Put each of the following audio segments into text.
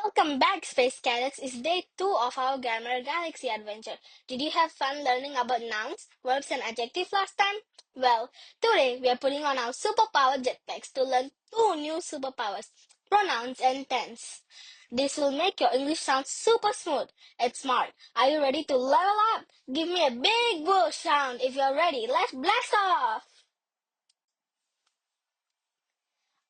Welcome back, Space Cadets. It's day 2 of our Grammar Galaxy adventure. Did you have fun learning about nouns, verbs, and adjectives last time? Well, today we are putting on our superpower jetpacks to learn two new superpowers, pronouns and tense. This will make your English sound super smooth and smart. Are you ready to level up? Give me a big whoosh sound if you're ready. Let's blast off!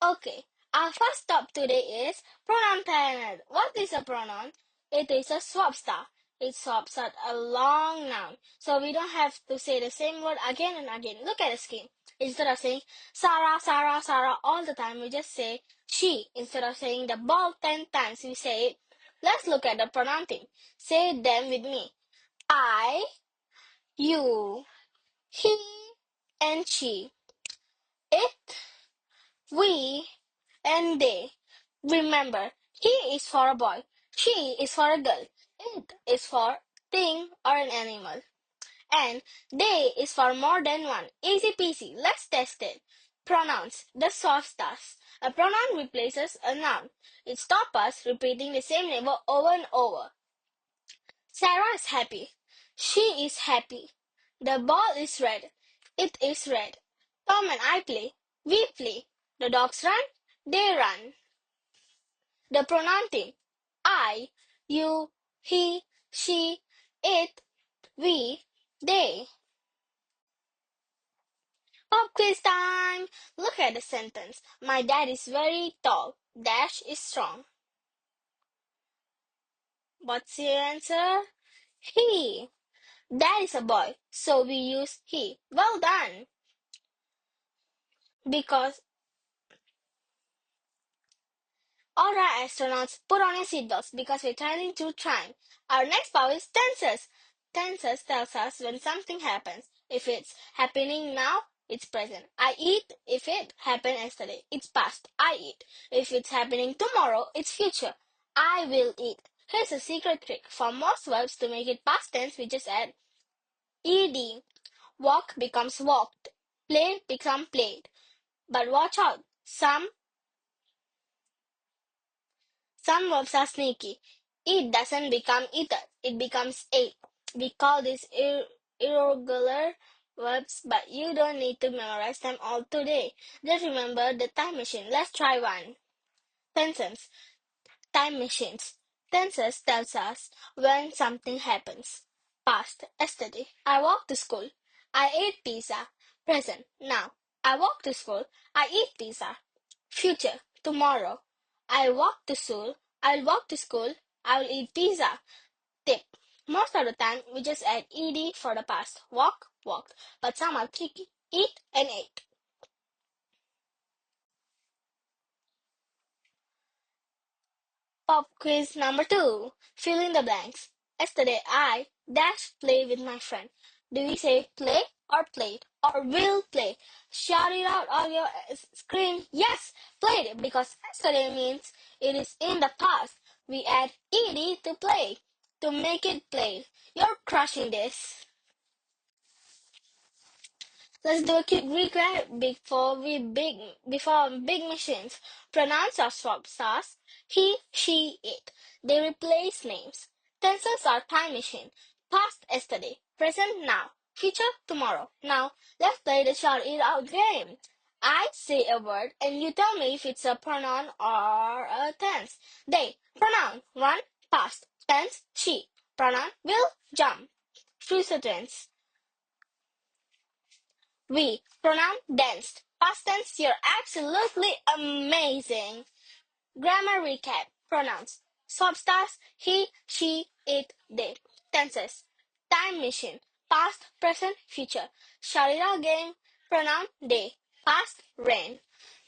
Okay, our first stop today is pronoun planet. What is a pronoun? It is a swap star. It swaps out a long noun. So we don't have to say the same word again and again. Look at the screen. Instead of saying Sarah, Sarah, Sarah all the time, we just say she. Instead of saying the ball 10 times, we say it. Let's look at the pronoun team. Say them with me. I, you, he, and she. It, we, and they. Remember, he is for a boy, she is for a girl, it is for thing or an animal, and they is for more than one. Easy peasy, let's test it. Pronouns, the soft stars. A pronoun replaces a noun. It stops us repeating the same name over and over. Sarah is happy. She is happy. The ball is red. It is red. Tom and I play. We play. The dogs run. They run. The pronoun team. I, you, he, she, it, we, they. Pop quiz time! Look at the sentence. My dad is very tall. Dash is strong. What's your answer? He. Dad is a boy, so we use he. Well done! Because alright, astronauts, put on your seatbelts because we're traveling through time. Our next power is tenses. Tenses tells us when something happens. If it's happening now, it's present. I eat. If it happened yesterday, it's past. I eat. If it's happening tomorrow, it's future. I will eat. Here's a secret trick. For most verbs to make it past tense, we just add ed. Walk becomes walked. Play becomes played. But watch out. Some verbs are sneaky. Eat doesn't become eaten, it becomes ate. We call these irregular verbs, but you don't need to memorize them all today. Just remember the time machine. Let's try one. Tenses. Time machines. Tenses tells us when something happens. Past, yesterday. I walked to school. I ate pizza. Present, now. I walk to school. I eat pizza. Future, tomorrow. I walk to school. I'll walk to school. I will eat pizza. Tip. Most of the time, we just add ed for the past. Walk, walked. But some are tricky. Eat and ate. Pop quiz number 2. Fill in the blanks. Yesterday, I dash play with my friend. Do we say play or played or will play? Shout it out on your screen. Yes, played because yesterday means it is in the past. We add ed to play to make it played. You're crushing this. Let's do a quick recap before big machines. Pronouns are swap stars. He, she, it. They replace names. Tenses are time machine. Past yesterday, present now, future tomorrow. Now let's play the shout it out game. I say a word and you tell me if it's a pronoun or a tense. They. Pronoun 1. Past. Tense she. Pronoun will jump. Future tense. We. Pronoun danced. Past tense, you're absolutely amazing. Grammar recap. Pronouns. Substars, he, she, it, they. Tenses. Time machine. Past, present, future. Shout it out game. Pronoun they. Past, rain.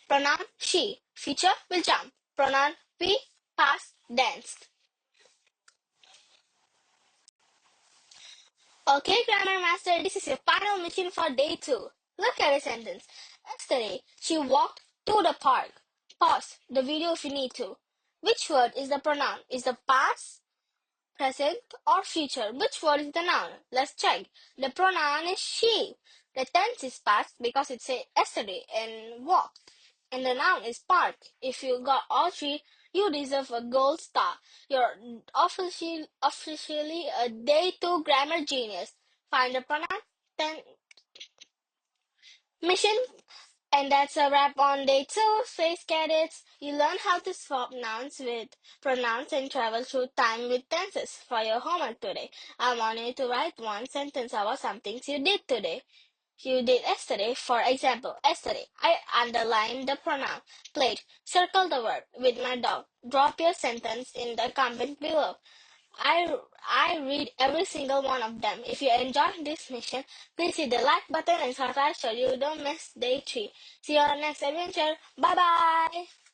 Pronoun she. Future will jump. Pronoun we. Past, danced. Okay, Grammar Master, this is your final mission for day 2. Look at the sentence. Yesterday, she walked to the park. Pause the video if you need to. Which word is the pronoun? Is the past, present, or future? Which word is the noun? Let's check. The pronoun is she. The tense is past because it said yesterday and walked. And the noun is park. If you got all three, You deserve a gold star. You're officially a day 2 grammar genius. Find a pronoun, then mission. And that's a wrap on day 2 Space Cadets. You learn how to swap nouns with pronouns and travel through time with tenses. For your homework today, I want you to write one sentence about some things you did today. You did yesterday. For example, yesterday, I underlined the pronoun. Played. Circle the word with my dog. Drop your sentence in the comment below. I read every single one of them. If you enjoyed this mission, please hit the like button and subscribe so you don't miss day 3. See you on the next adventure. Bye bye!